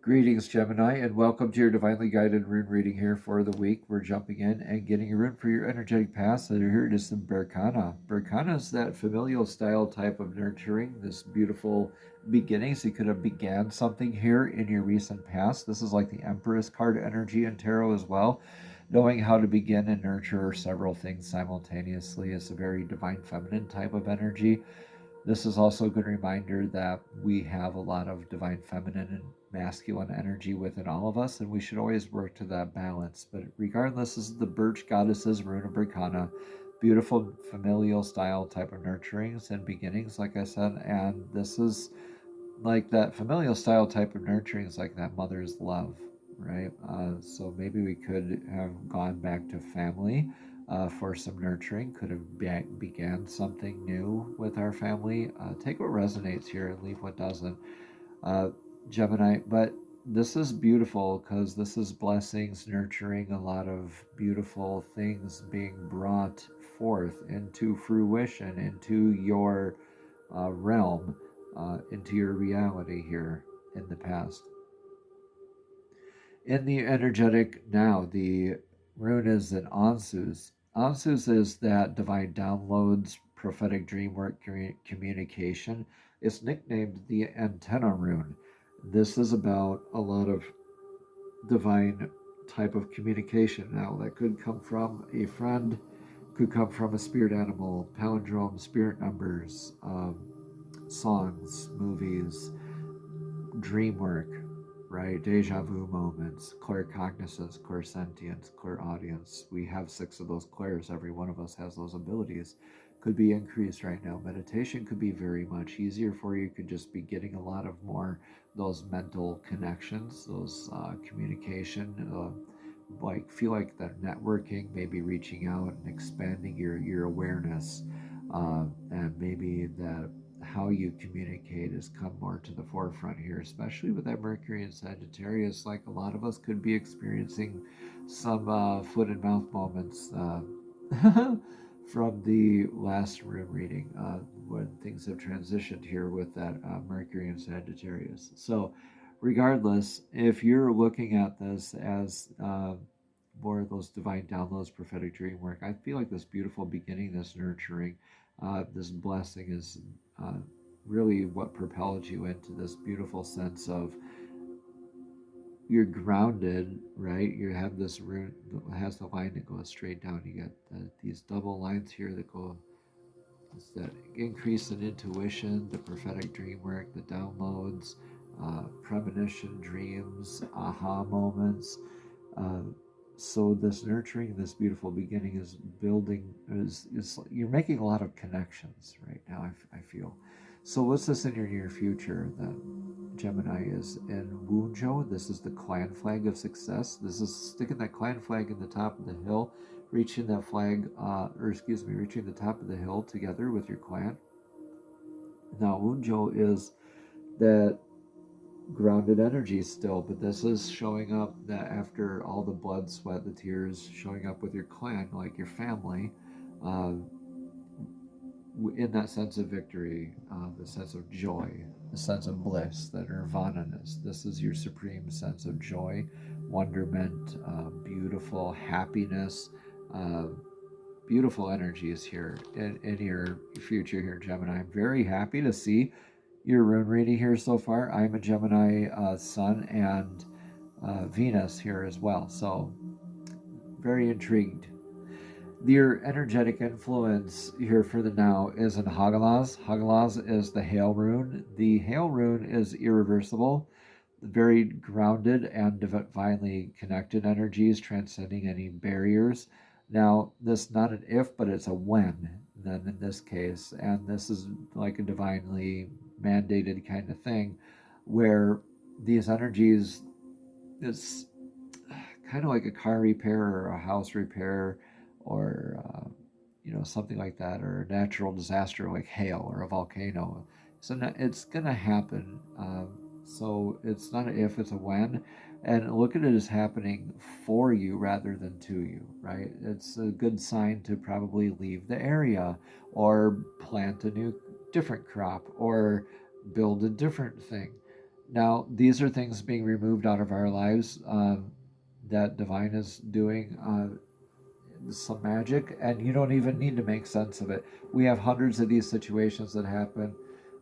Greetings, Gemini, and welcome to your divinely guided rune reading here for the week. We're jumping in and getting a rune for your energetic past. So here it is in Berkana. Berkana is that familial style type of nurturing, this beautiful beginning. So you could have began something here in your recent past. This is like the Empress card energy in tarot as well. Knowing how to begin and nurture several things simultaneously is a very divine feminine type of energy. This is also a good reminder that we have a lot of divine feminine and masculine energy within all of us, and we should always work to that balance. But regardless, this is the Birch Goddesses Rune of Berkana. Beautiful familial style type of nurturings and beginnings, like I said, and this is like that familial style type of nurturing is like that mother's love, right? So maybe we could have gone back to family for some nurturing, could have began something new with our family. Take what resonates here and leave what doesn't. Uh, Gemini, but this is beautiful because this is blessings, nurturing, a lot of beautiful things being brought forth into fruition, into your realm, into your reality here in the past. In the energetic now, the rune is an Ansus. Ansus is that divine downloads, prophetic dream work, communication. It's nicknamed the antenna rune. This is about a lot of divine type of communication now that could come from a friend, could come from a spirit animal, palindrome, spirit numbers, songs, movies, dream work, right? Deja vu moments, claircognizance, clairsentience, clairaudience. We have 6 of those clairs. Every one of us has those abilities. Could be increased right now. Meditation could be very much easier for you. Could just be getting a lot of more those mental connections, those communication. Like feel like that networking, maybe reaching out and expanding your awareness, and maybe that how you communicate has come more to the forefront here, especially with that Mercury in Sagittarius. Like a lot of us could be experiencing some foot and mouth moments from the last room reading when things have transitioned here with that Mercury in Sagittarius. So, regardless, if you're looking at this as more of those divine downloads, prophetic dream work, I feel like this beautiful beginning, this nurturing, this blessing is uh, really what propelled you into this beautiful sense of you're grounded, right? You have this root that has the line that goes straight down. You got these double lines here that go. It's that increase in intuition, the prophetic dream work, the downloads, premonition dreams, aha moments. Uh, so this nurturing, this beautiful beginning is building. Is you're making a lot of connections right now. I feel. So what's this in your near future? That Gemini is in Wunjo. This is the clan flag of success. This is sticking that clan flag in the top of the hill, reaching that flag, reaching the top of the hill together with your clan. Now, Wunjo is that grounded energy still, but this is showing up that after all the blood, sweat, the tears, showing up with your clan, like your family, uh, in that sense of victory, the sense of joy, the sense of bliss, that nirvana-ness. This is your supreme sense of joy, wonderment, beautiful happiness, uh, beautiful energies here in your future here, Gemini. I'm very happy to see your rune reading here so far. I'm a Gemini Sun and Venus here as well, so very intrigued. Your energetic influence here for the now is in Hagalaz. Hagalaz is the Hail rune. The Hail rune is irreversible, very grounded and divinely connected energies, transcending any barriers. Now, this not an if, but it's a when, then in this case. And this is like a divinely mandated kind of thing where these energies, it's kind of like a car repair or a house repair or something like that, or a natural disaster like hail or a volcano. So it's gonna happen. So it's not an if, it's a when, and look at it as happening for you rather than to you, right? It's a good sign to probably leave the area or plant a new different crop or build a different thing. Now, these are things being removed out of our lives that divine is doing some magic, and you don't even need to make sense of it. We have hundreds of these situations that happen,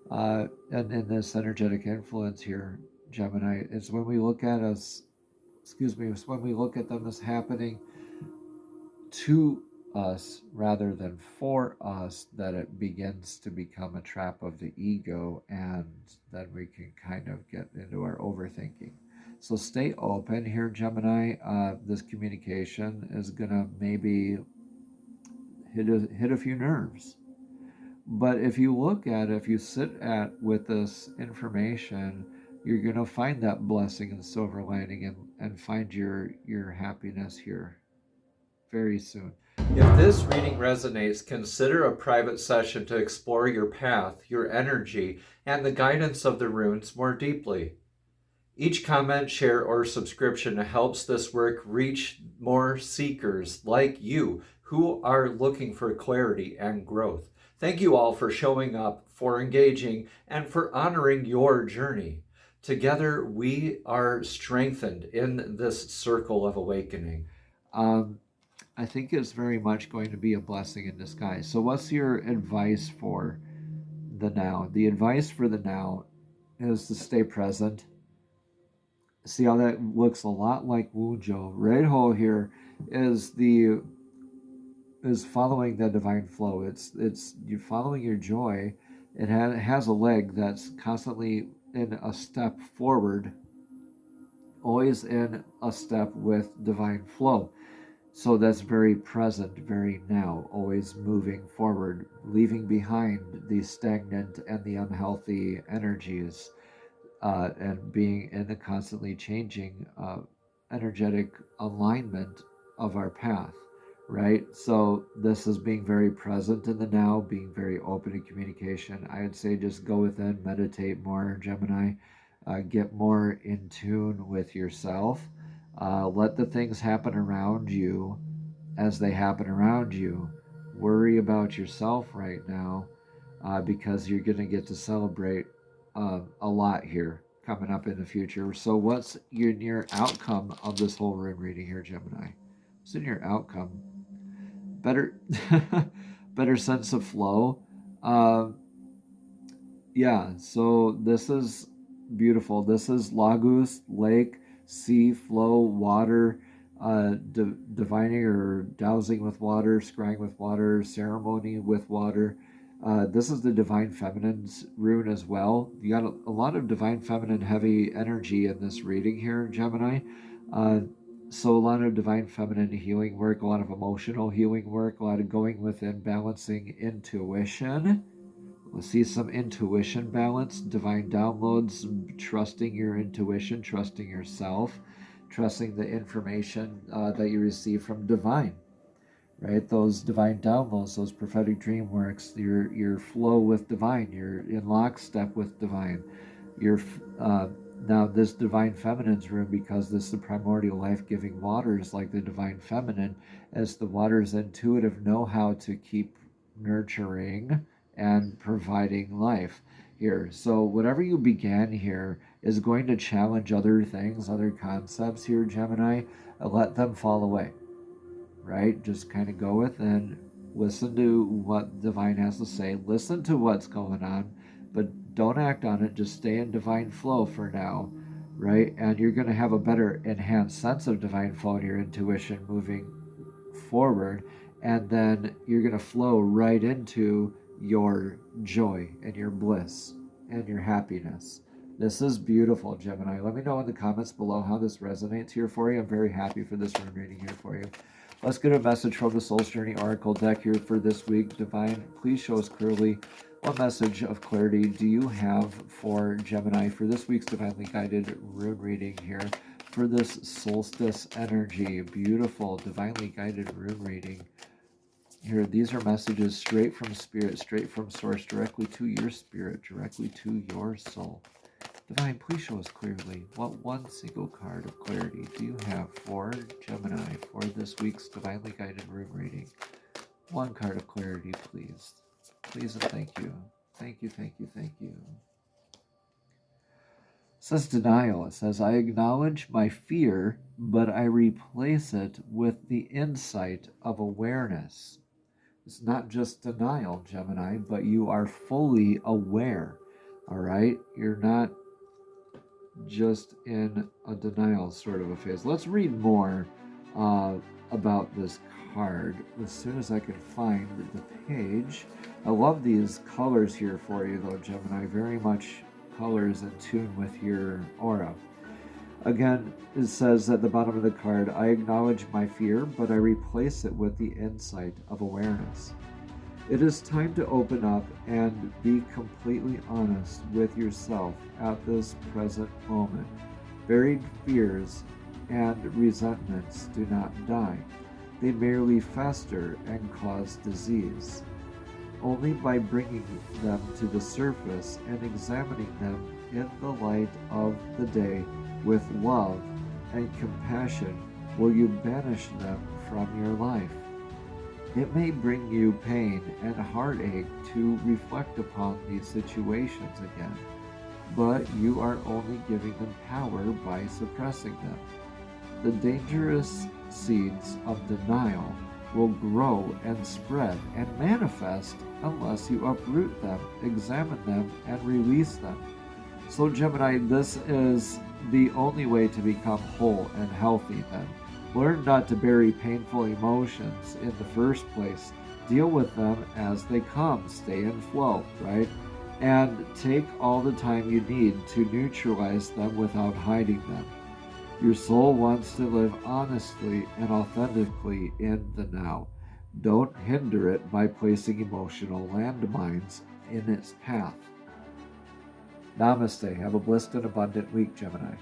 and in this energetic influence here, Gemini, it's when we look at us, excuse me, it's when we look at them as happening to us rather than for us that it begins to become a trap of the ego, and then we can kind of get into our overthinking. So stay open here, Gemini. This communication is going to maybe hit a few nerves. But if you look at it, if you sit at with this information, you're going to find that blessing and silver lining, and find your happiness here very soon. If this reading resonates, consider a private session to explore your path, your energy, and the guidance of the runes more deeply. Each comment, share, or subscription helps this work reach more seekers like you who are looking for clarity and growth. Thank you all for showing up, for engaging, and for honoring your journey. Together, we are strengthened in this circle of awakening. I think it's very much going to be a blessing in disguise. So, what's your advice for the now? The advice for the now is to stay present. See how that looks a lot like Wujo. Red hole here is the is following the divine flow. It's you following your joy. It has a leg that's constantly in a step forward, always in a step with divine flow. So that's very present, very now, always moving forward, leaving behind the stagnant and the unhealthy energies, and being in a constantly changing energetic alignment of our path, right? So this is being very present in the now, being very open to communication. I would say just go within, meditate more, Gemini, get more in tune with yourself. Let the things happen around you as they happen around you. Worry about yourself right now, because you're going to get to celebrate a lot here coming up in the future. So, what's your outcome of this whole room reading here, Gemini? What's in your outcome? Better, better sense of flow. Uh, yeah. So this is beautiful. This is Lagos, lake, sea, flow, water, divining or dowsing with water, scrying with water, ceremony with water. This is the divine feminine's rune as well. You got a lot of divine feminine heavy energy in this reading here, Gemini. Uh, so a lot of divine feminine healing work, a lot of emotional healing work, a lot of going within, balancing intuition. We'll see some intuition balance, divine downloads, trusting your intuition, trusting yourself, trusting the information that you receive from divine, right? Those divine downloads, those prophetic dream works, your flow with divine, you're in lockstep with divine. Your now this divine feminine's room, because this is the primordial life-giving waters, like the divine feminine, as the waters intuitive know how to keep nurturing and providing life here. So whatever you began here is going to challenge other things, other concepts here, Gemini. Let them fall away, right? Just kind of go within, listen to what divine has to say, listen to what's going on, but don't act on it. Just stay in divine flow for now, right? And you're going to have a better enhanced sense of divine flow in your intuition moving forward, and then you're going to flow right into your joy and your bliss and your happiness. This is beautiful, Gemini. Let me know in the comments below how this resonates here for you. I'm very happy for this room reading here for you. Let's get a message from the Soul's Journey Oracle deck here for this week. Divine, please show us clearly what message of clarity do you have for Gemini for this week's divinely guided rune reading here for this solstice energy. Beautiful, divinely guided rune reading. Here, these are messages straight from spirit, straight from source, directly to your spirit, directly to your soul. Divine, please show us clearly what one single card of clarity do you have for Gemini for this week's divinely guided rune reading. One card of clarity, please. Please and thank you. Thank you, thank you, thank you. says denial. It says, I acknowledge my fear, but I replace it with the insight of awareness. It's not just denial, Gemini, but you are fully aware. All right? You're not just in a denial sort of a phase. Let's read more about this card as soon as I can find the page. I love these colors here for you, though, Gemini. Very much colors in tune with your aura. Again, it says at the bottom of the card, I acknowledge my fear, but I replace it with the insight of awareness. It is time to open up and be completely honest with yourself at this present moment. Buried fears and resentments do not die. They merely fester and cause disease. Only by bringing them to the surface and examining them in the light of the day with love and compassion will you banish them from your life. It may bring you pain and heartache to reflect upon these situations again, but you are only giving them power by suppressing them. The dangerous seeds of denial will grow and spread and manifest unless you uproot them, examine them, and release them. So Gemini, this is the only way to become whole and healthy then. Learn not to bury painful emotions in the first place. Deal with them as they come. Stay in flow, right? And take all the time you need to neutralize them without hiding them. Your soul wants to live honestly and authentically in the now. Don't hinder it by placing emotional landmines in its path. Namaste. Have a blessed and abundant week, Gemini.